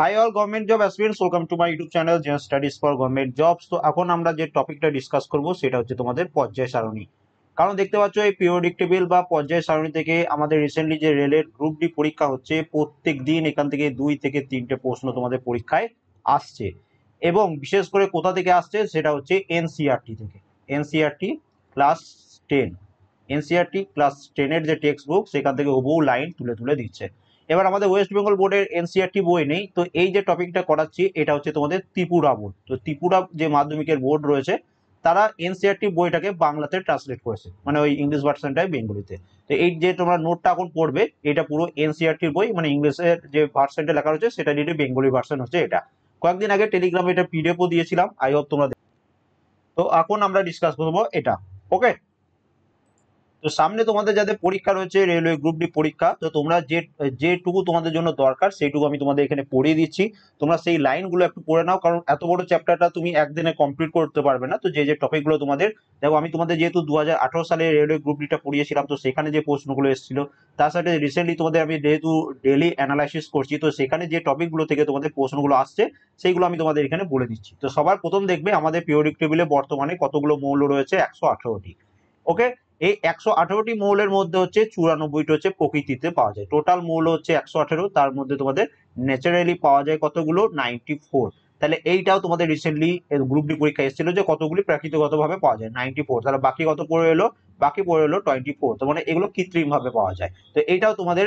High all government job aspirants, welcome to my YouTube channel Gen Studies for government jobs. তো এখন আমরা যে টপিকটা ডিসকাস করব সেটা হচ্ছে তোমাদের পর্যায় সারণী। কারণ দেখতে পাচ্ছ এই পিরিয়ডিক টেবিল বা পর্যায় সারণী থেকে আমাদের রিসেন্টলি যে রেলের গ্রুপ ডি পরীক্ষা হচ্ছে, প্রত্যেক দিন এখান থেকে 2 থেকে 3টে প্রশ্ন তোমাদের পরীক্ষায় আসছে। এবং বিশেষ করে কোথা থেকে আসছে সেটা হচ্ছে এনসিইআরটি থেকে। এনসিইআরটি ক্লাস 10, এনসিইআরটি ক্লাস 10-এর যে টেক্সট বুক সেখান থেকে হুবহু লাইন তুলে তুলে দিচ্ছে। এবার আমাদের ওয়েস্ট বেঙ্গল বোর্ডের এনসিইআরটি বই নেই, তো এই যে টপিকটা করাচ্ছি এটা হচ্ছে তোমাদের ত্রিপুরা বোর্ড। তো ত্রিপুরা যে মাধ্যমিকের বোর্ড রয়েছে তারা এনসিইআরটি বইটাকে বাংলাতে ট্রান্সলেট করেছে, মানে ওই ইংলিশ ভার্সনটাই বেঙ্গলিতে। তো এই যে তোমরা নোটটা এখন পড়বে এটা পুরো এনসিইআরটির বই, মানে ইংলিশের যে ভার্সনটা লেখা রয়েছে সেটা দিয়ে বেঙ্গলি ভার্সন হচ্ছে এটা। কয়েকদিন আগে টেলিগ্রামে এটা পিডিএফও দিয়েছিলাম, আই হোপ তোমরা। তো এখন আমরা ডিসকাস করবো এটা। ওকে, তো সামনে তোমাদের যাদের পরীক্ষা রয়েছে রেলওয়ে গ্রুপ ডি পরীক্ষা, তো তোমরা যেটুকু তোমাদের জন্য দরকার সেইটুকু আমি তোমাদের এখানে পড়িয়ে দিচ্ছি। তোমরা সেই লাইনগুলো একটু পড়ে নাও, কারণ এত বড় চ্যাপ্টারটা তুমি একদিনে কমপ্লিট করতে পারবে না। তো যে টপিকগুলো তোমাদের, দেখো আমি তোমাদের যেহেতু 2018 সালে রেলওয়ে গ্রুপ ডিটা পড়িয়েছিলাম, তো সেখানে যে প্রশ্নগুলো এসেছিল, তার সাথে রিসেন্টলি তোমাদের আমি যেহেতু ডেলি অ্যানালাইসিস করছি, তো সেখানে যে টপিকগুলো থেকে তোমাদের প্রশ্নগুলো আসছে সেইগুলো আমি তোমাদের এখানে বলে দিচ্ছি। তো সবার প্রথম দেখবে আমাদের পিরিয়ডিক টেবিলে বর্তমানে কতগুলো মৌল রয়েছে, 118টি। ওকে, এই 118টি মৌলের মধ্যে হচ্ছে 94টি হচ্ছে প্রকৃতিতে পাওয়া যায়। টোটাল মৌল হচ্ছে 118, তার মধ্যে তোমাদের ন্যাচারালি পাওয়া যায় কতগুলো, 94। তাহলে এইটাও তোমাদের রিসেন্টলি গ্রুপ ডি পরীক্ষা এসেছিল যে কতগুলি প্রাকৃতিকগতভাবে পাওয়া যায়, 94। তাহলে বাকি কত পড়ে এলো, বাকি পড়ে এলো 24। তো মানে এগুলো কৃত্রিম ভাবে পাওয়া যায়। তো এইটাও তোমাদের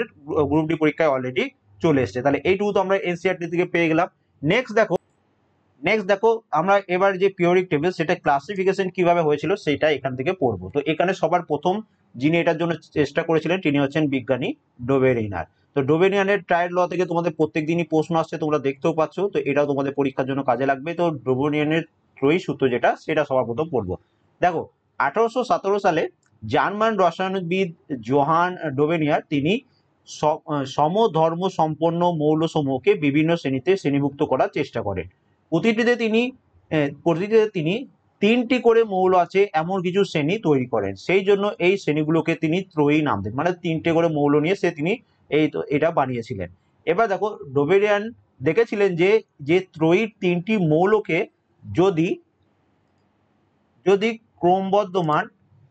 গ্রুপ ডি পরীক্ষায় অলরেডি চলে এসছে। তাহলে এইটুকু তো আমরা এনসিইআরটি থেকে পেয়ে গেলাম। নেক্সট দেখো আমরা এবার যে পিরিয়ডিক টেবিল সেটা ক্লাসিফিকেশন কিভাবে হয়েছিল সেটা এখান থেকে পড়বো। তো এখানে সবার প্রথম যিনি এটার জন্য চেষ্টা করেছিলেন তিনি হচ্ছেন বিজ্ঞানী ডোবেরিনার। তো ডোবেরিয়ানের ট্রায়াল ল থেকে তোমাদের প্রত্যেক দিনই প্রশ্ন আসছে, তোমরা দেখতেও পাচ্ছ। তো এটাও তোমাদের পরীক্ষার জন্য কাজে লাগবে। তো ডোবেরিয়ানের ত্রয়ী সূত্র যেটা, সেটা সবার প্রথম পড়বো। দেখো 1817 সালে জার্মান রসায়নবিদ জোহান ডোবেনিয়ার তিনি সমধর্ম সম্পন্ন মৌলসমূহকে বিভিন্ন শ্রেণীতে শ্রেণীভুক্ত করার চেষ্টা করেন। প্রতিটিতে তিনি 3টি করে মৌল আছে এমন কিছু শ্রেণী তৈরি করেন। সেই জন্য এই শ্রেণীগুলোকে তিনি ত্রয়ী নাম দেন, মানে 3টে করে মৌল নিয়ে তিনি এটা বানিয়েছিলেন। এবার দেখো ডোবেরিয়ান দেখেছিলেন যে যে ত্রয়ীর 3টি মৌলকে যদি যদি ক্রমবর্ধমান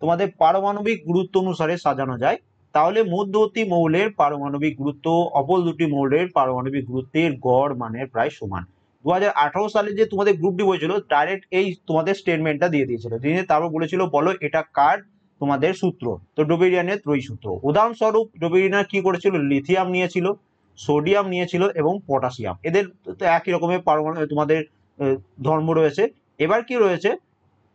তোমাদের পারমাণবিক গুরুত্ব অনুসারে সাজানো যায়, তাহলে মধ্যবর্তী মৌলের পারমাণবিক গুরুত্ব অপর দুটি মৌলের পারমাণবিক গুরুত্বের গড় মানের প্রায় সমান। 2018 সালে যে তোমাদের গ্রুপ ডি বলেছিল, ডাইরেক্ট এই তোমাদের স্টেটমেন্টটা দিয়ে দিয়েছিল, দিয়ে তারপর বলেছিল বলো এটা কার তোমাদের সূত্র। তো ডোবেরিয়ানের ত্রয়ী সূত্র। উদাহরণস্বরূপ ডোবেরিয়ান কি করেছিল, লিথিয়াম নিয়েছিল, সোডিয়াম নিয়েছিল এবং পটাশিয়াম। এদের তো একই রকমের পারমাণবিক তোমাদের ধর্ম রয়েছে। এবার কি রয়েছে,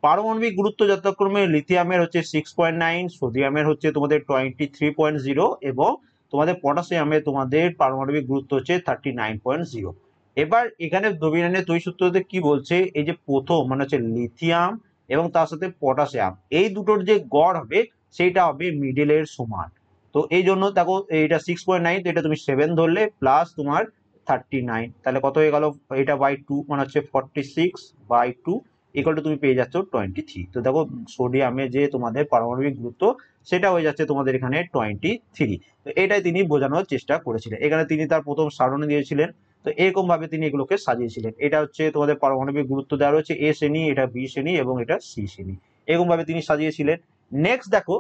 পারমাণবিক গুরুত্ব যথাক্রমে লিথিয়ামের হচ্ছে 6.9, সোডিয়ামের হচ্ছে তোমাদের 23.0 এবং তোমাদের পটাশিয়ামের তোমাদের পারমাণবিক গুরুত্ব হচ্ছে 39.0। এবার এখানে ডোবেরিয়ানের ত্রয়ী সূত্রতে কি বলছে, এই যে প্রথম মানে হচ্ছে লিথিয়াম এবং তার সাথে পটাশিয়াম, এই দুটোর যে গড় হবে সেইটা হবে মিডলের সমান। তো এই জন্য দেখো এইটা 6.9, তো এটা তুমি 7 ধরলে প্লাস তোমার 39, তাহলে কত হয়ে গেল, এটা বাই 2 মানে হচ্ছে 46/2 ইকুয়াল টু তুমি পেয়ে যাচ্ছ 23। তো দেখো সোডিয়ামে যে তোমাদের পারমাণবিক গুরুত্ব সেটা হয়ে যাচ্ছে তোমাদের এখানে 23। তো এটাই তিনি বোঝানোর চেষ্টা করেছিলেন। এখানে তিনি তার প্রথম সারণী দিয়েছিলেন। তো এরকম ভাবে তিনি এগুলোকে সাজিয়েছিলেন। এটা হচ্ছে তোমাদের পারমাণবিক গুরুত্ব দেওয়া রয়েছে এ শ্রেণী, এটা বি শ্রেণী এবং এটা সি শ্রেণী, এরকম ভাবে তিনি সাজিয়েছিলেন। নেক্সট দেখো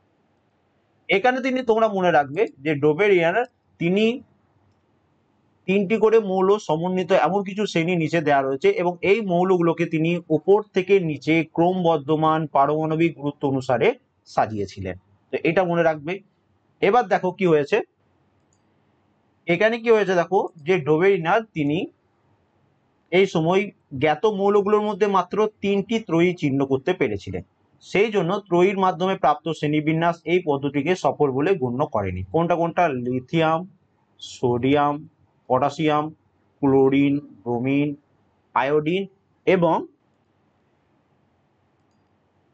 এখানে তিনি, তোমরা মনে রাখবে যে ডোবেরিয়ান তিনি 3টি করে মৌল সমন্বিত এমন কিছু শ্রেণী নিচে দেওয়া রয়েছে এবং এই মৌলগুলোকে তিনি উপর থেকে নিচে ক্রমবর্ধমান পারমাণবিক গুরুত্ব অনুসারে সাজিয়েছিলেন। তো এটা মনে রাখবে। এবার দেখো কি হয়েছে, এখানে কি হয়েছে দেখো যে ডোবেরিনার তিনি এই সময় জ্ঞাত মৌলগুলোর মধ্যে মাত্র 3টি ত্রয়ী চিহ্ন করতে পেরেছিলেন। সেই জন্য ত্রয়ীর মাধ্যমে প্রাপ্ত শ্রেণীবিন্যাস এই পদ্ধতিকে সফল বলে গণ্য করেনি। কোনটা কোনটা, lithium, sodium, potassium, chlorine, bromine, iodine এবং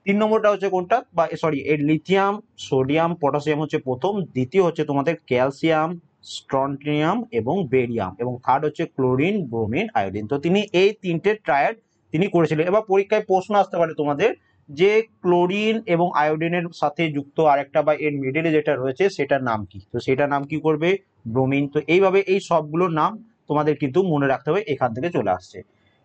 3 নম্বরটা হচ্ছে কোনটা, বা সরি এর লিথিয়াম, সোডিয়াম, পটাশিয়াম হচ্ছে প্রথম, দ্বিতীয় হচ্ছে তোমাদের ক্যালসিয়াম, স্ট্রন্টিয়াম এবং বেরিয়াম এবং থার্ড হচ্ছে ক্লোরিন, ব্রোমিন, আয়োডিন। তো তিনি এই 3টে ট্রায়াড তিনি করেছিলেন। এবার পরীক্ষায় প্রশ্ন আসতে পারে তোমাদের যে ক্লোরিন এবং আয়োডিনের সাথে যুক্ত আরেকটা বা এর মিডলে যেটা রয়েছে সেটার নাম কি, তো সেটার নাম কি করবে, ব্রোমিন। তো এইভাবে এই সবগুলোর নাম তোমাদের কিন্তু মনে রাখতে হবে এখান থেকে চলে আসছে।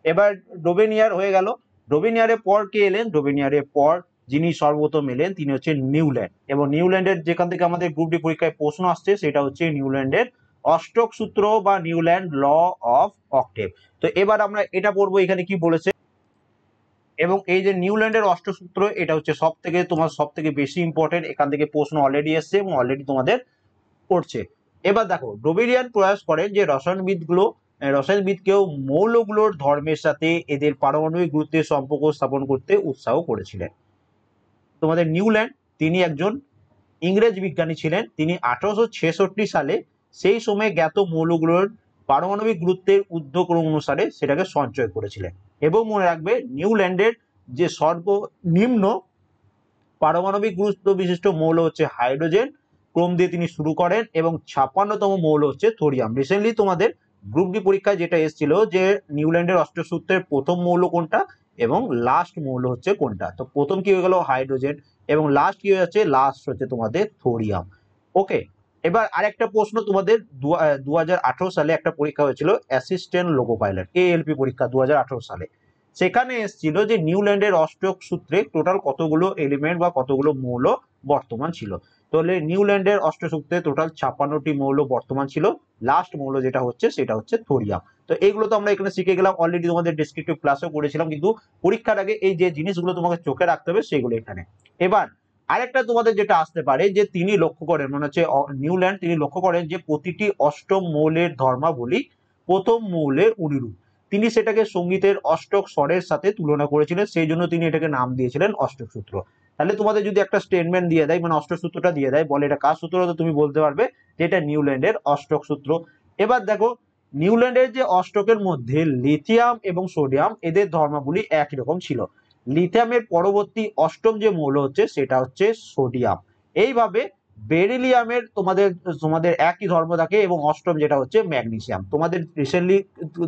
এবার ডোবেনিয়ার হয়ে গেল। ডোবেনিয়ারের পর কে এলেন? ডোবেনিয়ারের পর যিনি সর্বপ্রথম এলেন তিনি হচ্ছে নিউল্যান্ড, এবং নিউল্যান্ডের যেখান থেকে আমাদের গ্রুপ ডি পরীক্ষায় প্রশ্ন আসছে সেটা হচ্ছে নিউল্যান্ডের অষ্টক সূত্র বা নিউল্যান্ড ল অফ অক্টেভ। তো এবার আমরা এটা পড়বো এখানে কি বলেছে। এবং এই যে নিউল্যান্ডের অষ্টসূত্র এটা হচ্ছে সব থেকে বেশি ইম্পর্টেন্ট, এখান থেকে প্রশ্ন অলরেডি এসছে এবং অলরেডি তোমাদের পড়ছে। এবার দেখো ডোবেরিয়ান প্রয়াস করেন যে রসায়নবিদকেও মৌলগুলোর ধর্মের সাথে এদের পারমাণবিক গুরুত্বের সম্পর্ক স্থাপন করতে উৎসাহ করেছিলেন। তোমাদের নিউল্যান্ড তিনি একজন ইংরেজ বিজ্ঞানী ছিলেন। তিনি 1866 সালে সেই সময় জ্ঞাত মৌলগুলোর পারমাণবিক গুরুত্বের ঊর্ধ্বক্রম অনুসারে সেটাকে সঞ্চয় করেছিলেন। এবং মনে রাখবে নিউল্যান্ডের যে সর্বনিম্ন পারমাণবিক গুরুত্ব বিশিষ্ট মৌল হচ্ছে হাইড্রোজেন, ক্রম দিয়ে তিনি শুরু করেন, এবং 56তম মৌল হচ্ছে থোরিয়াম। রিসেন্টলি তোমাদের গ্রুপ ডি পরীক্ষায় যেটা এসেছিল যে নিউল্যান্ডের অষ্টসূত্রের প্রথম মৌল কোনটা এবং লাস্ট মৌল হচ্ছে কোনটা। তো প্রথম কি হয়ে গেল? হাইড্রোজেন, এবং লাস্ট কি হয়ে যাচ্ছে? লাস্ট হচ্ছে তোমাদের থোরিয়াম। ওকে, এবার আরেকটা প্রশ্ন তোমাদের 2018 সালে একটা পরীক্ষা হয়েছিল অ্যাসিস্ট্যান্ট লোকো পাইলট ALP পরীক্ষা 2018 সালে। সেখানে এসেছিল যে নিউল্যান্ডের অষ্টক সূত্রে টোটাল কতগুলো এলিমেন্ট বা কতগুলো মৌল বর্তমান ছিল। তাহলে নিউল্যান্ডের অষ্টসূত্রে টোটাল 56টি মৌল বর্তমান ছিল। লাস্ট মৌল যেটা হচ্ছে সেটা হচ্ছে থোরিয়াম। তো এইগুলো তো আমরা এখানে শিখে গেলাম, অলরেডি তোমাদের ডেসক্রিপটিভ ক্লাসও করেছিলাম, কিন্তু পরীক্ষার আগে এই যে জিনিসগুলো তোমাকে চোখে রাখতে হবে সেগুলো এখানে। এবার আরেকটা তোমাদের যেটা আসতে পারে যে তিনি লক্ষ্য করেন, মনে হচ্ছে নিউল্যান্ড তিনি লক্ষ্য করেন যে প্রতিটি অষ্টম মৌলের ধর্মাবলী প্রথম মৌলের অনুরূপ। তিনি সেটাকে সঙ্গীতের অষ্টক স্বরের সাথে তুলনা করেছিলেন, সেই জন্য তিনি এটাকে নাম দিয়েছিলেন অষ্টক সূত্র। তাহলে তোমাদের যদি একটা স্টেটমেন্ট দিয়ে দেয়, মানে অষ্টক সূত্রটা দিয়ে দেয়, বলে এটা কার সূত্র, তো তুমি বলতে পারবে যে এটা নিউল্যান্ডের অষ্টক সূত্র। এবার দেখো নিউল্যান্ডের যে অষ্টকের মধ্যে লিথিয়াম এবং সোডিয়াম এদের ধর্মাবলী একই রকম ছিল। লিথিয়ামের পরবর্তী অষ্টম যে মৌল হচ্ছে সেটা হচ্ছে সোডিয়াম। এইভাবে বেরিলিয়ামের তোমাদের একই ধর্ম থাকে, এবং অষ্টম যেটা হচ্ছে ম্যাগনেসিয়াম। তোমাদের রিসেন্টলি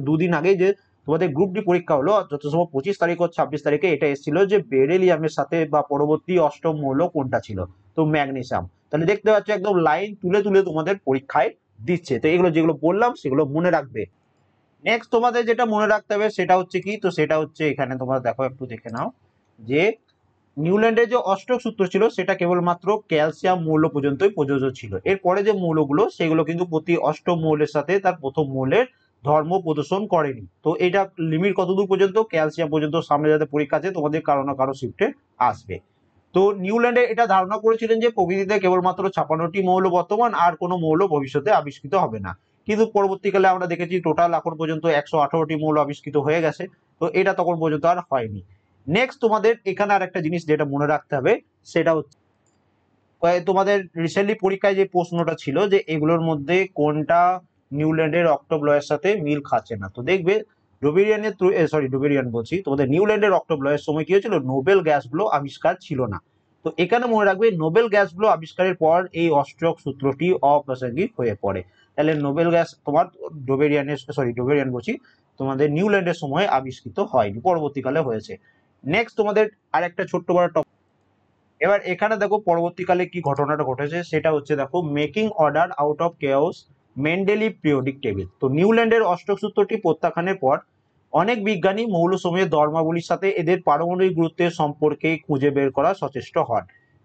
দুদিন আগে যে তোমাদের গ্রুপ ডি পরীক্ষা হলো, যত সময় 25 তারিখ ও 26 তারিখে, এটা এসেছিল যে বেরিলিয়ামের সাথে বা পরবর্তী অষ্টম মৌল কোনটা ছিল, তো ম্যাগনেসিয়াম। তাহলে দেখতে পাচ্ছ একদম লাইন তুলে তুলে তোমাদের পরীক্ষায় দিচ্ছে। তো এগুলো যেগুলো বললাম সেগুলো মনে রাখবে। নেক্সট তোমাদের যেটা মনে রাখতে হবে সেটা হচ্ছে কি, তো সেটা হচ্ছে এখানে তোমরা দেখো, একটু দেখে নাও যে নিউল্যান্ডের যে অষ্টক সূত্র ছিল সেটা কেবলমাত্র ক্যালসিয়াম মৌল পর্যন্তই প্রযোজ্য ছিল। এরপরে যে মৌলগুলো সেগুলো কিন্তু প্রতি অষ্টম মৌলের সাথে তার প্রথম মৌলের ধর্ম প্রদর্শন করেনি। তো এটা লিমিট কতদূর পর্যন্ত? ক্যালসিয়াম পর্যন্ত। সামনে যাতে পরীক্ষা আছে তোমাদের কারো না কারো শিফটে আসবে। তো নিউল্যান্ডে এটা ধারণা করেছিলেন যে প্রকৃতিতে কেবলমাত্র 56টি মৌল বর্তমান, আর কোনো মৌল ভবিষ্যতে আবিষ্কৃত হবে না। কিন্তু পরবর্তীকালে আমরা দেখেছি টোটাল এখন পর্যন্ত 118টি মৌল আবিষ্কৃত হয়ে গেছে। তো এটা তখন পর্যন্ত আর হয়নি। নেক্সট তোমাদের এখানে আর একটা জিনিস যেটা মনে রাখতে হবে সেটা হচ্ছে তোমাদের রিসেন্টলি পরীক্ষায় যে প্রশ্নটা ছিল যে এগুলোর মধ্যে কোনটা নিউল্যান্ডের অক্টোব লয়ের সাথে মিল খাচ্ছে না। তো দেখবে তোমাদের নিউল্যান্ডের অক্টোব লয়ের সময় কি হয়েছিল? নোবেল গ্যাসগুলো আবিষ্কার ছিল না। তো এখানে মনে রাখবে নোবেল গ্যাসগুলো আবিষ্কারের পর এই অষ্টক সূত্রটি অপ্রাসঙ্গিক হয়ে পড়ে। তাহলে নোবেল গ্যাস তোমার তোমাদের নিউল্যান্ডের সময় আবিষ্কৃত হয়নি, পরবর্তীকালে হয়েছে। নেক্সট তোমাদের আরেকটা ছোট্ট বড় টপিক। এবার এখানে দেখো পরবর্তীকালে কি ঘটনাটা ঘটেছে সেটা হচ্ছে দেখো making order out of chaos Mendeleev periodic table. তো নিউল্যান্ডের অষ্টক সূত্রটি প্রত্যাখ্যানের পর অনেক বিজ্ঞানী মৌলসমূহের ধর্মাবলীর সাথে এদের পারমাণবিক গুরুত্বের সম্পর্কে খুঁজে বের করার সচেষ্ট হন।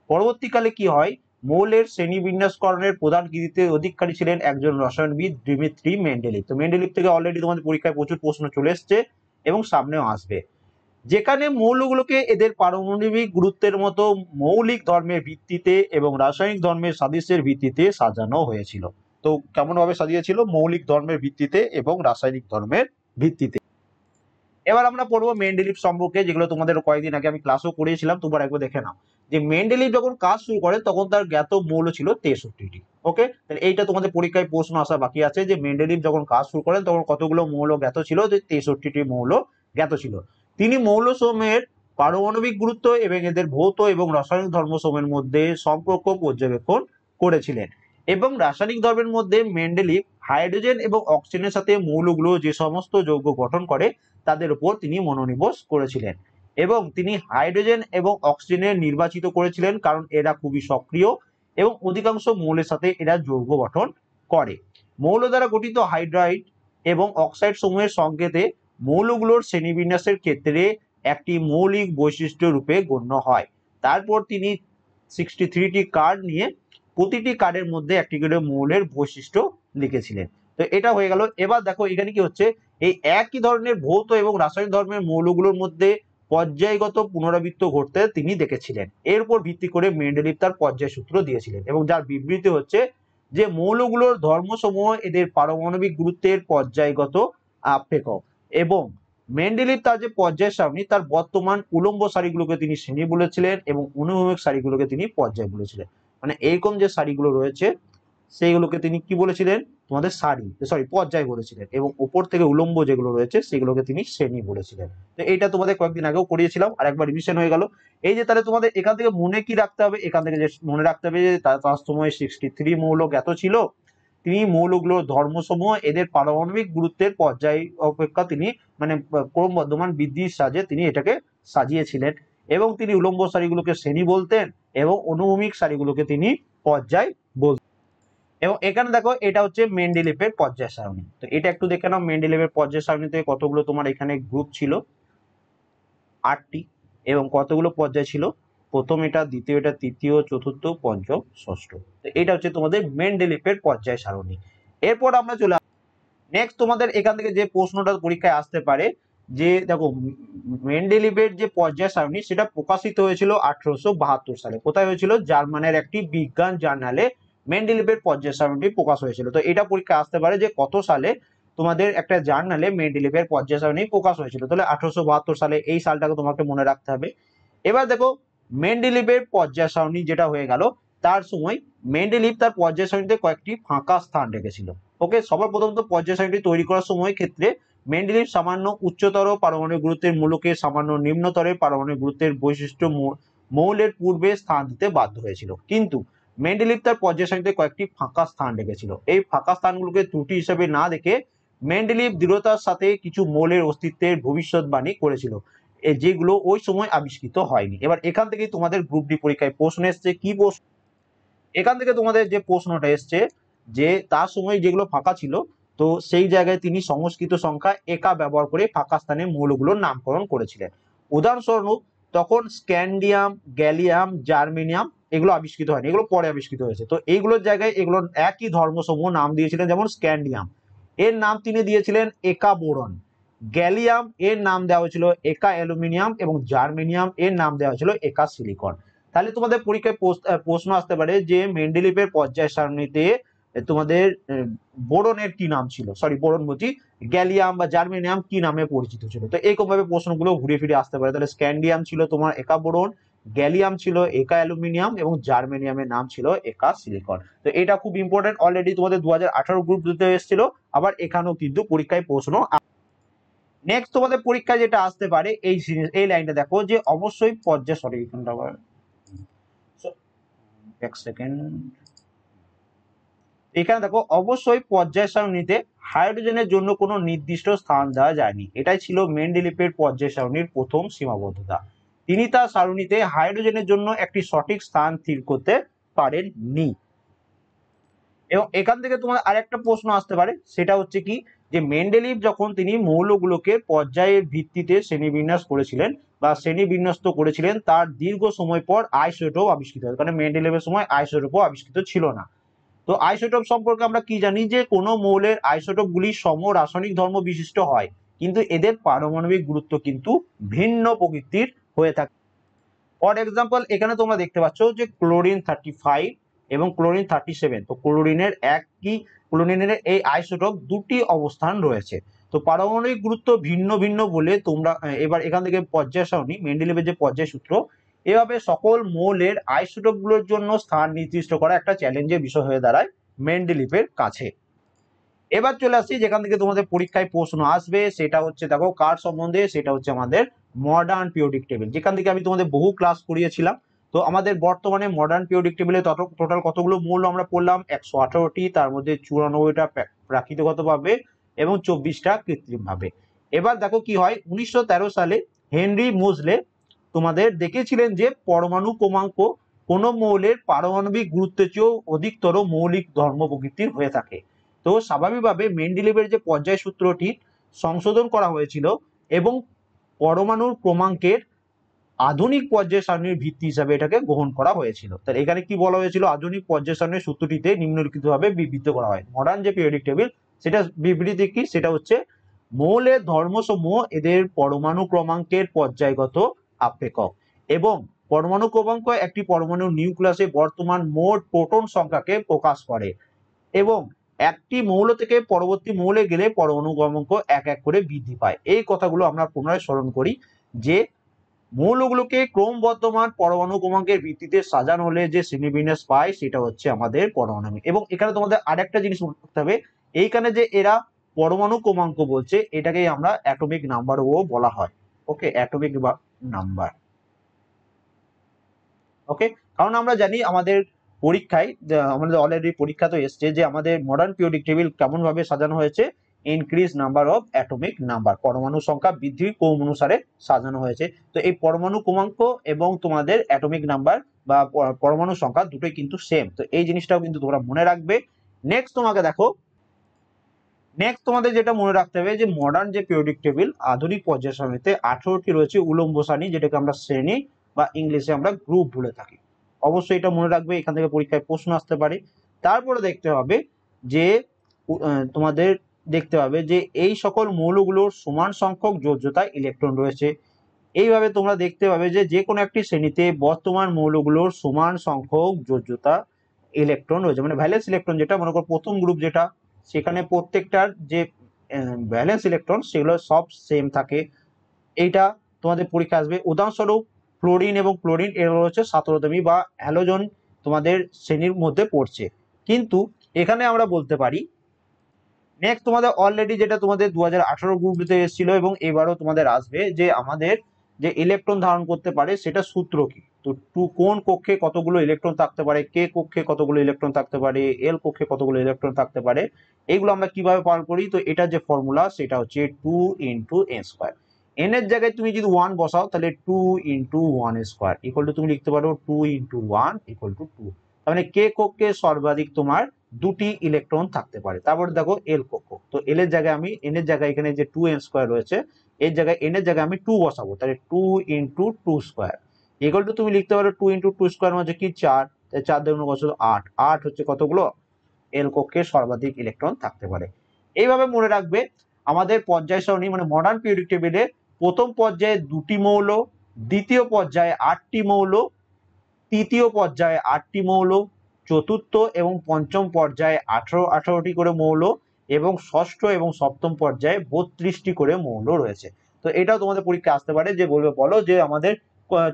পরবর্তীকালে কি হয়? মৌলের শ্রেণীবিন্যাসকরণের প্রধান কৃতিত্বের অধিকারী ছিলেন একজন রসায়নবিদ ডিমিত্রি মেন্ডেলিভ। তো মেন্ডেলিভ থেকে অলরেডি তোমাদের পরীক্ষায় প্রচুর প্রশ্ন চলে এসছে এবং সামনেও আসবে, যেখানে মৌলগুলোকে এদের পারমাণবিক গুরুত্বের মতো মৌলিক ধর্মের ভিত্তিতে এবং রাসায়নিক ধর্মের সাদৃশ্যের ভিত্তিতে সাজানো হয়েছিল। তো কেমন ভাবে সাজিয়েছিল? মৌলিক ধর্মের ভিত্তিতে এবং রাসায়নিক ধর্মের ভিত্তিতে। এবার আমরা পড়বো মেন্ডেলিভ সম্পর্কে, যেগুলো তোমাদের কয়েকদিন আগে আমি ক্লাসও করিয়েছিলাম, তোমরা একবার দেখে নাও যে মেন্ডেলিভ যখন কাজ শুরু করে তখন তার জ্ঞাত মৌল ছিল 63টি। ওকে, তাহলে এইটা তোমাদের পরীক্ষায় প্রশ্ন আসা বাকি আছে যে মেন্ডেলিভ যখন কাজ শুরু করেন তখন কতগুলো মৌল জ্ঞাত ছিল? যে 63টি মৌল জ্ঞাত ছিল। তিনি মৌলসমূহের পারমাণবিক গুরুত্ব এবং এদের ভৌত এবং রাসায়নিক ধর্মসমূহের মধ্যে সম্পর্ক পর্যবেক্ষণ করেছিলেন। এবং রাসায়নিক ধর্মের মধ্যে মেন্ডেলিভ হাইড্রোজেন এবং অক্সিজেনের সাথে মৌলগুলো যে সমস্ত যৌগ গঠন করে তাদের উপর তিনি মনোনিবেশ করেছিলেন। এবং তিনি হাইড্রোজেন এবং অক্সিজেনের নির্বাচিত করেছিলেন কারণ এরা খুবই সক্রিয় এবং অধিকাংশ মৌলের সাথে এরা যৌগ গঠন করে। মৌল দ্বারা গঠিত হাইড্রাইড এবং অক্সাইড সমূহের সংকেতে মৌলগুলোর শ্রেণীবিন্যাসের ক্ষেত্রে একটি মৌলিক বৈশিষ্ট্য রূপে গণ্য হয়। তারপর তিনি 63টি কার্ড নিয়ে প্রতিটি কার্ডের মধ্যে একটি করে মৌলের বৈশিষ্ট্য লিখেছিলেন। তো এটা হয়ে গেল। এবার দেখো এখানে কি হচ্ছে, এই একই ধরনের ভৌত এবং রাসায়নিক ধর্মের মৌলগুলোর মধ্যে পর্যায়গত পুনরাবৃত্ত ঘটতে তিনি দেখেছিলেন। এর উপর ভিত্তি করে মেন্ডেলিভ তার পর্যায় সূত্র দিয়েছিলেন এবং যার বিবৃতি হচ্ছে যে মৌলগুলোর ধর্মসমূহ এদের পারমাণবিক গুরুত্বের পর্যায়গত আপেক্ষক এবং মেন্ডেলিভ তার যে পর্যায় সারণী তার বর্তমান উলম্ব সারিগুলোকে তিনি শ্রেণী বলেছিলেন এবং অনুভূমিক সারিগুলোকে তিনি পর্যায় বলেছিলেন। মানে এইরকম যে সারিগুলো রয়েছে সেইগুলোকে তিনি কি বলেছিলেন, তোমাদের পর্যায় বলেছিলেন, এবং উপর থেকে উলম্ব যেগুলো রয়েছে সেগুলোকে তিনি শ্রেণী বলেছিলেন। তো এইটা তোমাদের কয়েকদিন আগেও করিয়েছিলাম, আর একবার রিভিশন হয়ে গেল। এই যে তাহলে তোমাদের এখান থেকে মনে কি রাখতে হবে, এখান থেকে যে মনে রাখতে হবে যে তার সময় 63 মৌল জ্ঞাত ছিল। তিনি মৌলগুলোর ধর্মসমূহ এদের পারমাণবিক গুরুত্বের পর্যায় অপেক্ষা তিনি মানে ক্রমবর্ধমান বৃদ্ধির সাহায্যে তিনি এটাকে সাজিয়েছিলেন এবং তিনি উলম্ব সারিগুলোকে শ্রেণী বলতেন এবং অনুভূমিক সারিগুলোকে তিনি পর্যায় বলতেন। এবং এখানে দেখো এটা হচ্ছে মেন্ডেলিভের পর্যায় সারণী। তো এটা একটু দেখে নাও, মেন্ডেলিভের পর্যায় সারণীতে কতগুলো তোমার এখানে গ্রুপ ছিল, 8টি, এবং কতগুলো পর্যায় ছিল, প্রথম এটা, দ্বিতীয় এটা, তৃতীয়, চতুর্থ, পঞ্চম, ষষ্ঠ। তো এটা হচ্ছে তোমাদের মেন্ডেলিভের পর্যায় সারণী। এরপর আমরা চলে নেক্সট, তোমাদের এখান থেকে যে প্রশ্নটা পরীক্ষায় আসতে পারে যে দেখো মেন্ডেলিভের যে পর্যায় সারণী সেটা প্রকাশিত হয়েছিল 1872 সালে। কোথায় হয়েছিল? জার্মানের একটি বিজ্ঞান জার্নালে মেন্ডেলিভের পর্যায় সারণীটি প্রকাশ হয়েছিল। তো এটা পরীক্ষা আসতে পারে যে কত সালে তোমাদের একটা জার্নালে মেন্ডেলিভের পর্যায় সারণী প্রকাশ হয়েছিল। তাহলে 1872 সালে, এই সালটাকে তোমাকে মনে রাখতে হবে। এবার দেখো মেন্ডেলিভের পর্যায় সারণী যেটা হয়ে গেল, তার সময় মেন্ডেলিভ তার পর্যায় সারণীতে কয়েকটি ফাঁকা স্থান রেখেছিল। ওকে, সবার প্রথম তো পর্যায় সারণীটি তৈরি করার সময় ক্ষেত্রে মেন্ডেলিভ সামান্য উচ্চতর পারমাণবিক গুরুত্বের মূলকে সামান্য নিম্নতরের পারমাণবিক গুরুত্বের বৈশিষ্ট্য মৌলের পূর্বে স্থান দিতে বাধ্য হয়েছিল। কিন্তু মেন্ডেলিভ তার পর্যায় সারণীতে কয়েকটি ফাঁকা স্থান রেখেছিল। এই ফাঁকা স্থানগুলোকে ত্রুটি হিসেবে না দেখে মেন্ডেলিভ দৃঢ়তার সাথে কিছু মৌলের অস্তিত্বের ভবিষ্যৎবাণী করেছিল যেগুলো ওই সময় আবিষ্কৃত হয়নি। এবার এখান থেকে তোমাদের গ্রুপ ডি পরীক্ষায় প্রশ্ন এসছে। কি প্রশ্ন? এখান থেকে তোমাদের যে প্রশ্নটা এসছে যে তার সময় যেগুলো ফাঁকা ছিল, তো সেই জায়গায় তিনি সংস্কৃত সংখ্যা একা ব্যবহার করে ফাঁকা স্থানে মৌলগুলোর নামকরণ করেছিলেন। উদাহরণস্বরূপ তখন স্ক্যান্ডিয়াম, গ্যালিয়াম, জার্মেনিয়াম এগুলো আবিষ্কৃত হয়নি, এগুলো পরে আবিষ্কৃত হয়েছে। তো এইগুলোর জায়গায় এগুলো একই ধর্মসমূহ নাম দিয়েছিলেন। যেমন স্ক্যান্ডিয়াম এর নাম তিনি দিয়েছিলেন একা বোরন, গ্যালিয়াম এর নাম দেওয়া হয়েছিল একা অ্যালুমিনিয়াম এবং জার্মেনিয়াম এর নাম দেওয়া হয়েছিল একা সিলিকন। তাহলে তোমাদের পরীক্ষায় প্রশ্ন আসতে পারে যে মেন্ডেলিভের পর্যায় সারণীতে তোমাদের বোরনের কি নাম ছিল, বোরন বলছি, গ্যালিয়াম বা জার্মেনিয়াম কি নামে পরিচিত ছিল। তো এইরকম ভাবে প্রশ্নগুলো ঘুরে ফিরে আসতে পারে। তাহলে স্ক্যান্ডিয়াম ছিল তোমার একা বোরন, গ্যালিয়াম ছিল একা অ্যালুমিনিয়াম এবং জার্মেনিয়ামের নাম ছিল একা সিলিকন। তো এটা খুব ইম্পর্টেন্ট, অলরেডি তোমাদের 2018 গ্রুপ দিতে এসেছিল, আবার এখানেও কিন্তু পরীক্ষায় প্রশ্ন। নেক্সট তোমাদের পরীক্ষায় যেটা আসতে পারে এই লাইনটা দেখো যে অবশ্যই পর্যায় এক সেকেন্ড, এখানে দেখো অবশ্যই পর্যায় সারণীতে হাইড্রোজেনের জন্য কোনো নির্দিষ্ট স্থান দেওয়া যায়নি। এটাই ছিল মেন্ডেলিভের পর্যায় সারণীর প্রথম সীমাবদ্ধতা। তিনি তার সারণীতে হাইড্রোজেনের জন্য একটি সঠিক স্থান স্থির করতে পারেননি। এবং এখান থেকে তোমার আরেকটা প্রশ্ন আসতে পারে, সেটা হচ্ছে কি যে মেন্ডেলিভ যখন তিনি মৌলগুলোকে পর্যায়ের ভিত্তিতে শ্রেণীবিন্যাস করেছিলেন বা শ্রেণীবিন্যস্ত করেছিলেন, তার দীর্ঘ সময় পর আইসোটোপ আবিষ্কৃত হয়। কারণ মেন্ডেলিভের সময় আইসোটোপও আবিষ্কৃত ছিল না। তো আইসোটোপ সম্পর্কে আমরা কি জানি যে কোনো মৌলের আইসোটোপগুলি সম রাসায়নিক ধর্ম বিশিষ্ট হয়, কিন্তু এদের পারমাণবিক গুরুত্ব কিন্তু ভিন্ন প্রকৃতির হয়ে থাকে। ফর এক্সাম্পল এখানে তোমরা দেখতে পাচ্ছ যে ক্লোরিন 35 এবং ক্লোরিন 37। তো ক্লোরিনের এই আইসোটোপ দুটি অবস্থান রয়েছে। তো পারমাণবিক গুরুত্ব ভিন্ন ভিন্ন বলে তোমরা এবার এখান থেকে পর্যায় সারণী, মেন্ডেলিভের যে পর্যায় সূত্র, এভাবে সকল মৌলের আইসোটোপ গুলোর জন্য স্থান নির্দিষ্ট করা একটা চ্যালেঞ্জের বিষয় হয়ে দাঁড়ায় মেন্ডেলিভের কাছে। এবার চলে আসছি যেখান থেকে তোমাদের পরীক্ষায় প্রশ্ন আসবে, সেটা হচ্ছে দেখো কার সম্বন্ধে, সেটা হচ্ছে আমাদের মডার্ন পিরিয়ডিক টেবিল, যেখান থেকে আমি তোমাদের বহু ক্লাস করিয়েছিলাম। তো আমাদের বর্তমানে মডার্ন পিরিয়ডিক টেবিলে টোটাল কতগুলো মৌল আমরা পড়লাম? 118টি, তার মধ্যে 94টা প্রাকৃতিকগতভাবে এবং 24টা কৃত্রিমভাবে। এবার দেখো কি হয়, 1913 সালে হেনরি মোজলে তোমাদের দেখেছিলেন যে পরমাণু ক্রমাঙ্ক কোনো মৌলের পারমাণবিক গুরুত্বের চেয়েও অধিকতর মৌলিক ধর্ম প্রকৃতির হয়ে থাকে। তো স্বাভাবিকভাবে মেন্ডেলিভের যে পর্যায় সূত্রটি সংশোধন করা হয়েছিল এবং পরমাণুর ক্রমাঙ্কের আধুনিক পর্যায় সারণীর ভিত্তি হিসাবে এটাকে গ্রহণ করা হয়েছিল। তাহলে এখানে কি বলা হয়েছিল, আধুনিক পর্যায় সারণীর সূত্রটিতে নিম্নলিখিতভাবে বিবৃত করা হয়। মডার্ন যে পিরিয়ডিক টেবিল সেটা বিবৃতি কি, সেটা হচ্ছে মৌলের ধর্মসমূহ এদের পরমাণু ক্রমাঙ্কের পর্যায়গত আপেক্ষক এবং পরমাণু ক্রমাঙ্ক একটি পরমাণু নিউক্লিয়াসে বর্তমান মোট প্রোটন সংখ্যাকে প্রকাশ করে এবং একটি মৌল থেকে পরবর্তী মৌলে গেলে পরমাণু ক্রমাঙ্ক এক এক করে বৃদ্ধি পায়। এই কথাগুলো আমরা পুনরায় স্মরণ করি যে মৌলগুলোকে ক্রমবর্ধমান পরমাণু ক্রমাঙ্কের ভিত্তিতে সাজানো হলে যে শ্রেণীবিন্যাস পায় সেটা হচ্ছে আমাদের পরমাণু। এবং এখানে তোমাদের আরেকটা জিনিস মনে রাখতে হবে, এইখানে যে এরা পরমাণু ক্রমাঙ্ক বলছে এটাকে আমরা অ্যাটমিক নাম্বারও বলা হয়। ওকে, অ্যাটমিক নাম্বার। ওকে, কারণ আমরা জানি আমাদের পরীক্ষায় আমাদের অলরেডি পরীক্ষা তো এসছে যে আমাদের মডার্ন পিরিয়ডিক টেবিল কেমন ভাবে সাজানো হয়েছে, increase number of atomic number, পরমাণু সংখ্যা বৃদ্ধির ক্রম অনুসারে সাজানো হয়েছে। তো এই পরমাণু ক্রমাঙ্ক এবং তোমাদের অ্যাটমিক নাম্বার বা পরমাণু সংখ্যা দুটোই কিন্তু সেম। তো এই জিনিসটাও কিন্তু তোমরা মনে রাখবে। নেক্সট তোমাকে দেখো, নেক্সট তোমাদের যেটা মনে রাখতে হবে যে মডার্ন যে পিরিয়ডিক টেবিল আধুনিক পর্যায় সারণীতে 18টি রয়েছে উলম্ব সারণী, যেটাকে আমরা শ্রেণী বা ইংলিশে আমরা গ্রুপ বলে থাকি। অবশ্যই এটা মনে রাখবে, এখান থেকে পরীক্ষায় প্রশ্ন আসতে পারে। তারপরে দেখতে হবে যে তোমাদের দেখতে হবে যে এই সকল মৌলগুলোর সমান সংখ্যক যোজ্যতায় ইলেকট্রন রয়েছে। এইভাবে তোমরা দেখতে পাবে যে যে কোনো একটি শ্রেণীতে বর্তমান মৌলগুলোর সমান সংখ্যক যোজ্যতা ইলেকট্রন রয়েছে, মানে ভ্যালেন্স ইলেকট্রন যেটা মনে করো প্রথম গ্রুপ যেটা, সেখানে প্রত্যেকটার যে ভ্যালেন্স ইলেকট্রন সেগুলো সব সেম থাকে। এইটা তোমাদের পরীক্ষা আসবে। উদাহরণস্বরূপ ফ্লোরিন এবং ক্লোরিন এগুলো হচ্ছে 17তম বা হ্যালোজেন তোমাদের শ্রেণীর মধ্যে পড়ছে। কিন্তু এখানে আমরা বলতে পারি নেক্সট তোমাদের অলরেডি যেটা তোমাদের 2018 গ্রুপটিতে এসেছিল এবং এবারও তোমাদের আসবে যে আমাদের যে ইলেকট্রন ধারণ করতে পারে সেটা সূত্র কি। তো কোন কক্ষে কতগুলো ইলেকট্রন থাকতে পারে, কে কক্ষে কতগুলো ইলেকট্রন থাকতে পারে, এল কক্ষে কতগুলো ইলেকট্রন থাকতে পারে, এগুলো আমরা কিভাবে পালন করি। তো এটা যে ফর্মুলা সেটা হচ্ছে 2 × n²। n এর জায়গায় তুমি যদি 1 বসাও তাহলে 2 × 1² ইকুয়াল টু তুমি লিখতে পারো 2 × 1 = 2। তার মানে কে কক্ষে সর্বাধিক তোমার দুটি ইলেকট্রন থাকতে পারে। তারপরে দেখো এল কক্ষ, তো এল এর জায়গায় আমি এন এর জায়গায় এখানে যে 2n² রয়েছে এর জায়গায় এন এর জায়গায় আমি 2 বসাবো, তাহলে 2 × 2² ইকুয়াল টু তুমি লিখতে পারো 2 × 2² মানে কি 4, তাই 4 দিয়ে গুণ করছো 8, 8 হচ্ছে কতগুলো এল কক্ষে সর্বাধিক ইলেকট্রন থাকতে পারে। এইভাবে মনে রাখবে আমাদের পর্যায় সারণী মানে মডার্ন পিরিয়ডিক টেবিলে প্রথম পর্যায়ে 2টি মৌল, দ্বিতীয় পর্যায়ে 8টি মৌল, তৃতীয় পর্যায়ে 8টি মৌল, চতুর্থ এবং পঞ্চম পর্যায়ে 18টি করে মৌল এবং ষষ্ঠ এবং সপ্তম পর্যায়ে 32টি করে মৌল রয়েছে। তো এটাও তোমাদের পরীক্ষা আসতে পারে যে বলবে বলো যে আমাদের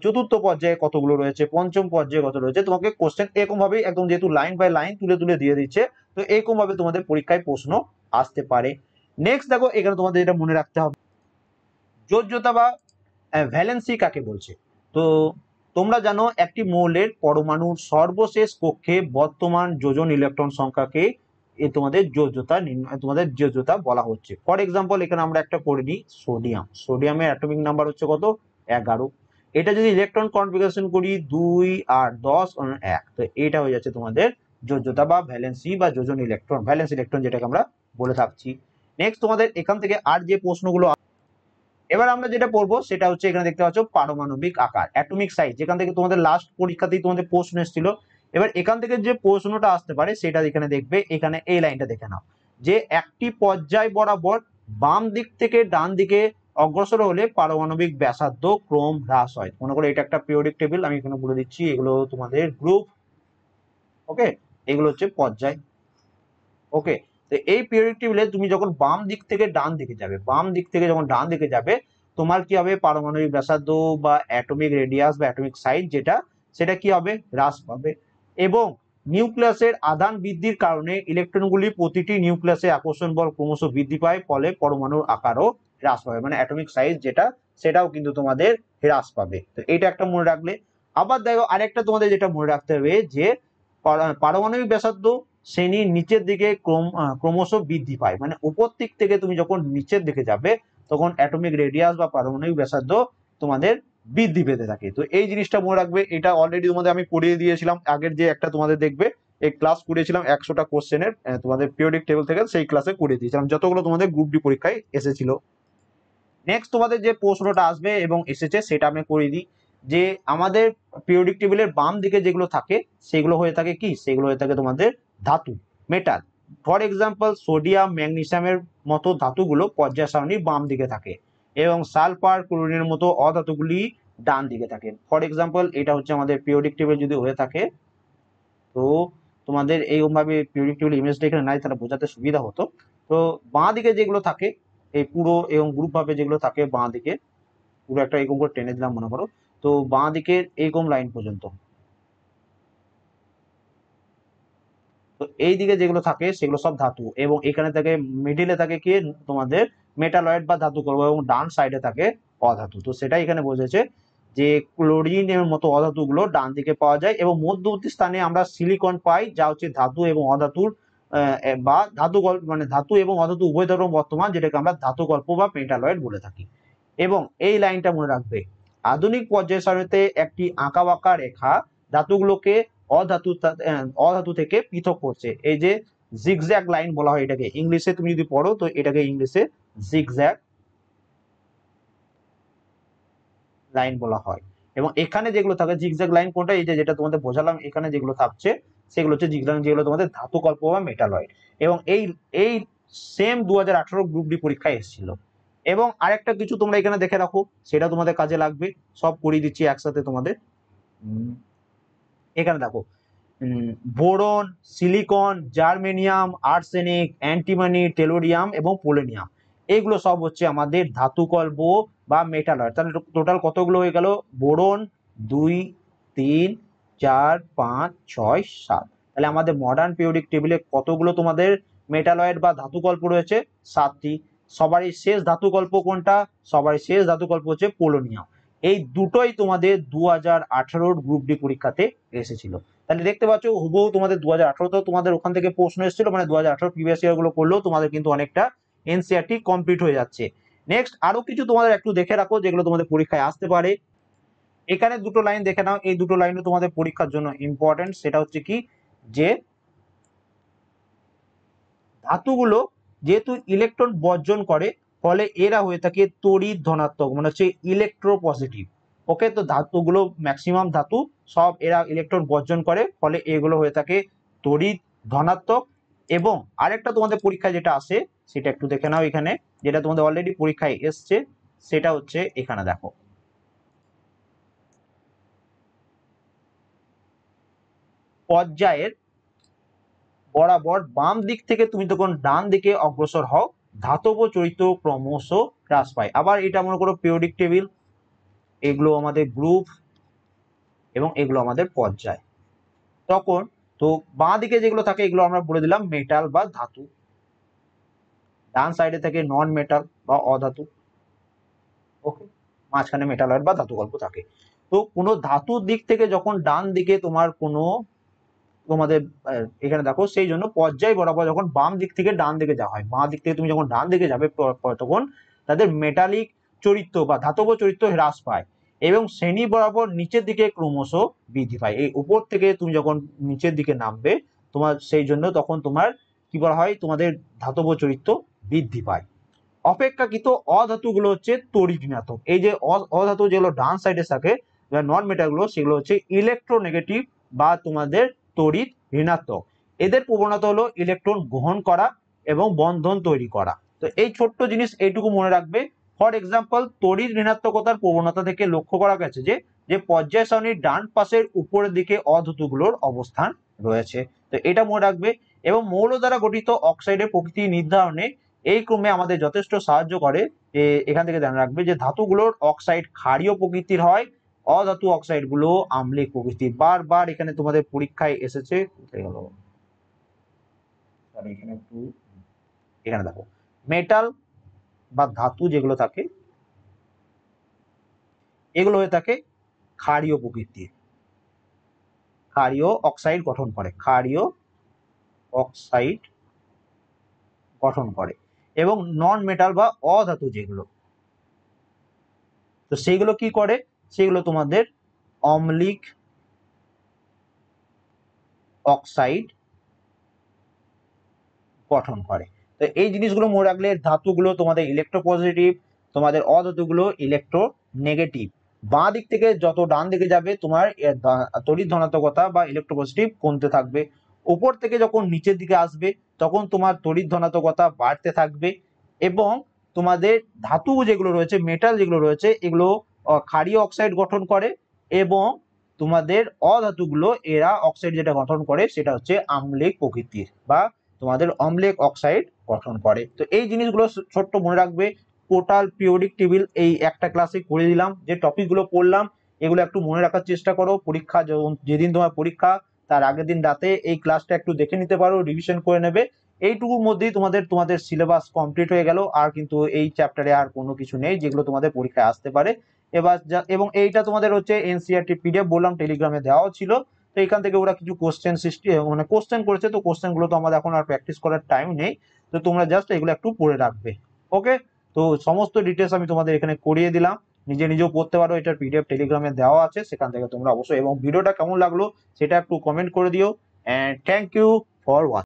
চতুর্থ পর্যায়ে কতগুলো রয়েছে, পঞ্চম পর্যায়ে কত রয়েছে। তোমাকে কোশ্চেন এরকম ভাবে একদম যেহেতু লাইন বাই লাইন তুলে তুলে দিয়ে দিচ্ছে, তো এরকম ভাবে তোমাদের পরীক্ষায় প্রশ্ন আসতে পারে। নেক্সট দেখো এখানে তোমাদের এটা মনে রাখতে হবে যোজ্যতা বা ভ্যালেন্সি কাকে বলছে। তো তোমরা জানো একটি মৌলের পরমাণুর সর্বশেষ কক্ষে বর্তমান যোজন ইলেকট্রন সংখ্যাকে তোমাদের যোজ্যতা বলা হচ্ছে। ফর এক্সাম্পল এখানে আমরা একটা পড়ে নিই সোডিয়াম, সোডিয়ামের অ্যাটমিক নাম্বার হচ্ছে কত 11। এটা যদি ইলেকট্রন কনফিগারেশন করি 2 আর 10 1, তো এটা হয়ে যাচ্ছে তোমাদের যোজ্যতা বা ভ্যালেন্সি বা যোজন ইলেকট্রন, ভ্যালেন্স ইলেকট্রন যেটাকে আমরা বলে থাকছি। নেক্সট তোমাদের এখান থেকে আর যে প্রশ্নগুলো এবার আমরা যেটা পড়বো সেটা হচ্ছে এখানে দেখতে পাচ্ছ পারমাণবিক আকার, অ্যাটমিক সাইজ, যেখান থেকে তোমাদের লাস্ট পরীক্ষাতেই তোমাদের প্রশ্ন এসেছিল। এবার এখান থেকে যে প্রশ্নটা আসতে পারে সেটা এখানে দেখবে, এখানে এই লাইনটা দেখে নাও যে একটি পর্যায় বরাবর বাম দিক থেকে ডান দিকে অগ্রসর হলে পারমাণবিক ব্যাসার্ধ ক্রম হ্রাস হয়। মনে করো এটা একটা পিরিয়ডিক টেবিল, আমি এখানে বলে দিচ্ছি এগুলো তোমাদের গ্রুপ। ওকে, এগুলো হচ্ছে পর্যায়। ওকে, তো এই পিরিয়ডিক টেবিলে তুমি যখন বাম দিক থেকে ডান দিকে যাবে, বাম দিক থেকে যখন ডান দিকে যাবে তোমার কি হবে পারমাণবিক ব্যাসার্ধ বা অ্যাটমিক রেডিয়াস বা অ্যাটমিক সাইজ যেটা সেটা কি হবে হ্রাস পাবে। এবং নিউক্লিয়াসের আধান বৃদ্ধির কারণে ইলেকট্রনগুলি প্রতিটি নিউক্লিয়াসে আকর্ষণ বল ক্রমশ বৃদ্ধি পায়, ফলে পরমাণুর আকারও হ্রাস পাবে, মানে অ্যাটমিক সাইজ যেটা সেটাও কিন্তু তোমাদের হ্রাস পাবে। তো এটা একটা মনে রাখলে। আবার দেখো আরেকটা তোমাদের যেটা মনে রাখতে হবে যে পারমাণবিক ব্যাসার্ধ শ্রেণীর নিচের দিকে ক্রমশ বৃদ্ধি পায়, মানে উপর দিক থেকে তুমি যখন নিচের দিকে যাবে তখন অ্যাটমিক রেডিয়াস বা পারমাণবিক ব্যাসার্ধ তোমাদের বৃদ্ধি পেতে থাকে। তো এই জিনিসটা মনে রাখবে, এটা অলরেডি তোমাদের আমি পড়িয়ে দিয়েছিলাম আগের যে একটা তোমাদের দেখবে এই ক্লাস করিয়েছিলাম 100টা কোশ্চেনের তোমাদের পিরিয়ডিক টেবিল থেকে, সেই ক্লাসে করে দিয়েছিলাম যতগুলো তোমাদের গ্রুপ ডি পরীক্ষায় এসেছিল। নেক্সট তোমাদের যে প্রশ্নটা আসবে এবং এসেছে সেটা আমি করে দিই, যে আমাদের পিরিয়ডিক টেবিলের বাম দিকে যেগুলো থাকে সেগুলো হয়ে থাকে কি, সেগুলো হয়ে থাকে তোমাদের ধাতু, মেটাল। ফর এক্সাম্পল সোডিয়াম ম্যাগনেসিয়ামের মতো ধাতুগুলো পর্যায় সারণীর বাম দিকে থাকে এবং সালফার ক্লোরিনের মতো অধাতুগুলি ডান দিকে থাকে। ফর এক্সাম্পল এটা হচ্ছে আমাদের পিরিয়ডিক টেবিল যদি হয়ে থাকে, তো তোমাদের এইরকম ভাবে পিরিয়ডিক টেবিল ইমেজটা এখানে নাই, তাহলে বোঝাতে সুবিধা হতো। তো বাঁ দিকে যেগুলো থাকে এই পুরো এরকম গ্রুপ ভাবে যেগুলো থাকে বাঁ দিকে, পুরো একটা এরকম করে টেনে দিলাম মনে করো, তো বাঁ দিকের এরকম লাইন পর্যন্ত, তো এই দিকে যেগুলো থাকে সেগুলো সব ধাতু এবং এখানে থাকে মিডিলে থাকে কি তোমাদের মেটালয়েড বা ধাতু করবো, এবং ডান সাইডে থাকে অধাতু। তো সেটাই এখানে বোঝেছে যে ক্লোরিনের মতো অধাতুগুলো ডান দিকে পাওয়া যায় এবং মধ্যবর্তী স্থানে আমরা সিলিকন পাই, যা হচ্ছে ধাতু এবং অধাতুর বা ধাতু মানে ধাতু এবং অধাতু উভয় ধর্ম বর্তমান, যেটাকে আমরা ধাতুকল্প বা মেটালয়েড বলে থাকি। এবং এই লাইনটা মনে রাখবে, আধুনিক পর্যায় সারণীতে একটি আঁকা বাঁকা রেখা ধাতুগুলোকে অধাতু থেকে পৃথক করছে। এই যে জিগজ্যাগ লাইন বলা হয় এটাকে, ইংলিশে তুমি যদি পড়ো তো এটাকে ইংলিশে জিগজ্যাগ লাইন বলা হয়। এবং এখানে যেগুলো থাকে জিগজ্যাগ লাইন কোনটা, এই যে যেটা তোমাদের বোঝালাম, এখানে যেগুলো থাকছে সেগুলো হচ্ছে জিগজ্যাগ, যেগুলো তোমাদের ধাতুকল্প বা মেটালয়েড। এবং এই এই সেম 2018 গ্রুপ ডি পরীক্ষায় এসেছিল। এবং আরেকটা কিছু তোমরা এখানে দেখে রাখো, সেটা তোমাদের কাজে লাগবে, সব করিয়ে দিচ্ছি একসাথে তোমাদের। এখানে দেখো boron, silicon, germanium, arsenic, antimony, tellurium এবং পোলোনিয়াম, এগুলো সব হচ্ছে আমাদের ধাতুকল্প বা মেটালয়েড। তাহলে টোটাল কতগুলো হয়ে গেল, বোরন 2, 3, 4, 5, 6, 7, তাহলে আমাদের মডার্ন পিরিয়ডিক টেবিলে কতগুলো তোমাদের মেটালয়েড বা ধাতুকল্প রয়েছে, 7টি। সবারই শেষ ধাতুকল্প কোনটা, সবারই শেষ ধাতুকল্প হচ্ছে পোলোনিয়াম। এই দুটোই তোমাদের 2018 গ্রুপ ডি পরীক্ষাতে এসেছিল। তাহলে দেখতে পাচ্ছ হুবহু তোমাদের 2018তেও তোমাদের ওখান থেকে প্রশ্ন এসেছিল, মানে 2018 প্রিভিয়াস ইয়ার গুলো করলেও তোমাদের কিন্তু অনেকটা এনসিআরটি কমপ্লিট হয়ে যাচ্ছে। নেক্সট আরো কিছু তোমাদের একটু দেখে রাখো যেগুলো তোমাদের পরীক্ষায় আসতে পারে। এখানে দুটো লাইন দেখে নাও, এই দুটো লাইনও তোমাদের পরীক্ষার জন্য ইম্পর্টেন্ট। সেটা হচ্ছে কি, যে ধাতুগুলো যেহেতু ইলেকট্রন বর্জন করে, ফলে এরা হয়ে থাকে তড়িৎ ধনাত্মক, মানে হচ্ছে ইলেকট্রো পজিটিভ। ওকে, তো ধাতুগুলো ম্যাক্সিমাম ধাতু সব এরা ইলেকট্রন বর্জন করে, ফলে এগুলো হয়ে থাকে তড়িৎ ধনাত্মক। এবং আরেকটা তোমাদের পরীক্ষায় যেটা আসে সেটা একটু দেখে নাও এখানে, যেটা তোমাদের অলরেডি পরীক্ষায় এসছে, সেটা হচ্ছে এখানে দেখো, পর্যায়ের বরাবর বাম দিক থেকে তুমি যখন ডান দিকে অগ্রসর হও, ধাতব চরিত্র ক্রমশ হ্রাস পায়। আবার এটা মনে করো পিরিয়ডিক টেবিল, এগুলো আমাদের গ্রুপ এবং এগুলো আমাদের পর্যায়। তখন তো বাঁ দিকে যেগুলো থাকে এগুলো আমরা বলে দিলাম মেটাল বা ধাতু, ডান সাইডে থেকে নন মেটাল বা অধাতু। ওকে, মাঝখানে মেটালয়েড বা ধাতুকল্প থাকে। তো কোনো ধাতুর দিক থেকে যখন ডান দিকে তোমার কোনো তোমাদের এখানে দেখো, সেই জন্য পর্যায় বরাবর যখন বাম দিক থেকে ডান দিকে যাওয়া হয়, বাঁ দিক থেকে তুমি যখন ডান দিকে যাবে তখন তাদের মেটালিক চরিত্র বা ধাতব চরিত্র হ্রাস পায় এবং শ্রেণী বরাবর নিচের দিকে ক্রমশ বৃদ্ধি পায়। এই উপর থেকে তুমি যখন নিচের দিকে নামবে তোমার, সেই জন্য তখন তোমার কি বলা হয়, তোমাদের ধাতব চরিত্র বৃদ্ধি পায়। অপেক্ষাকৃত অধাতুগুলো হচ্ছে তড়িৎ ঋণাত্মক। এই যে অধাতু যেগুলো ডান সাইডে থাকে নন মেটাল গুলো, সেগুলো হচ্ছে ইলেকট্রোনেগেটিভ বা তোমাদের তড়িৎ ঋণাত্মক। এদের প্রবণতা হলো ইলেকট্রন গ্রহণ করা এবং বন্ধন তৈরি করা। তো এই ছোট্ট জিনিস এইটুকু মনে রাখবে। ফর এক্সাম্পল তড়িৎ ঋণাত্মকতার প্রবণতা থেকে লক্ষ্য করা গেছে যে যে পর্যায় সারণীর ডান পাশের উপরের দিকে অধাতুগুলোর অবস্থান রয়েছে। তো এটা মনে রাখবে। এবং মৌল দ্বারা গঠিত অক্সাইডের প্রকৃতি নির্ধারণে এই ক্রমে আমাদের যথেষ্ট সাহায্য করে। যে এখান থেকে ধ্যান রাখবে যে ধাতুগুলোর অক্সাইড ক্ষারীয় প্রকৃতির হয়, অধাতু অক্সাইড গুলো আম্লিক প্রকৃতির। বারবার এখানে তোমাদের পরীক্ষায় এসেছে, এখানে একটু এখানে দেখো, মেটাল বা ধাতু যেগুলো থাকে এগুলো হয়ে থাকে ক্ষারীয় প্রকৃতির, ক্ষারীয় অক্সাইড গঠন করে, ক্ষারীয় অক্সাইড গঠন করে। এবং নন মেটাল বা অধাতু যেগুলো, তো সেইগুলো কি করে, সেগুলো তোমাদের অম্লিক অক্সাইড গঠন করে। তো এই জিনিসগুলো মনে রাখলে ধাতুগুলো তোমাদের ইলেকট্রোপজিটিভ, তোমাদের অধাতুগুলো ইলেকট্রোনেগেটিভ। বাঁ দিক থেকে যত ডান দিকে যাবে তোমার তড়িৎ ধনাত্মকতা বা ইলেকট্রোপজিটিভ কমতে থাকবে, উপর থেকে যখন নিচের দিকে আসবে তখন তোমার তড়িৎ ধনাত্মকতা বাড়তে থাকবে। এবং তোমাদের ধাতু যেগুলো রয়েছে, মেটাল যেগুলো রয়েছে, এগুলো ক্ষারীয় অক্সাইড গঠন করে, এবং তোমাদের অধাতুগুলো এরা অক্সাইড যেটা গঠন করে সেটা হচ্ছে আম্লিক প্রকৃতির বা তোমাদের অম্লিক অক্সাইড গঠন করে। তো এই জিনিসগুলো ছোট্ট মনে রাখবে। টোটাল পিরিয়ডিক টেবিল এই একটা ক্লাসে করে দিলাম, যে টপিকগুলো পড়লাম এগুলো একটু মনে রাখার চেষ্টা করো। পরীক্ষা যেদিন তোমার পরীক্ষা তার আগের দিন রাতে এই ক্লাসটা একটু দেখে নিতে পারো, রিভিশন করে নেবে। এইটুকুর মধ্যেই তোমাদের সিলেবাস কমপ্লিট হয়ে গেল। আর কিন্তু এই চ্যাপ্টারে আর কোনো কিছু নেই যেগুলো তোমাদের পরীক্ষায় আসতে পারে। এবার এবং এইটা তোমাদের হচ্ছে এনসিইআরটি পিডিএফ বললাম, টেলিগ্রামে দেওয়াও ছিল। তো এখান থেকে ওরা কিছু কোশ্চেন মানে কোশ্চেন করেছে, তো কোশ্চেন গুলো তো আমাদের এখন আর প্র্যাকটিস করার টাইম নেই। তো তোমরা জাস্ট এগুলো একটু পড়ে রাখবে। ওকে, তো সমস্ত ডিটেলস আমি তোমাদের এখানে করিয়ে দিলাম, নিজেও পড়তে পারো। এটার পিডিএফ টেলিগ্রামে দেওয়া আছে, সেখান থেকে তোমরা অবশ্যই। এবং ভিডিওটা কেমন লাগলো সেটা একটু কমেন্ট করে দিও। And thank you for watching.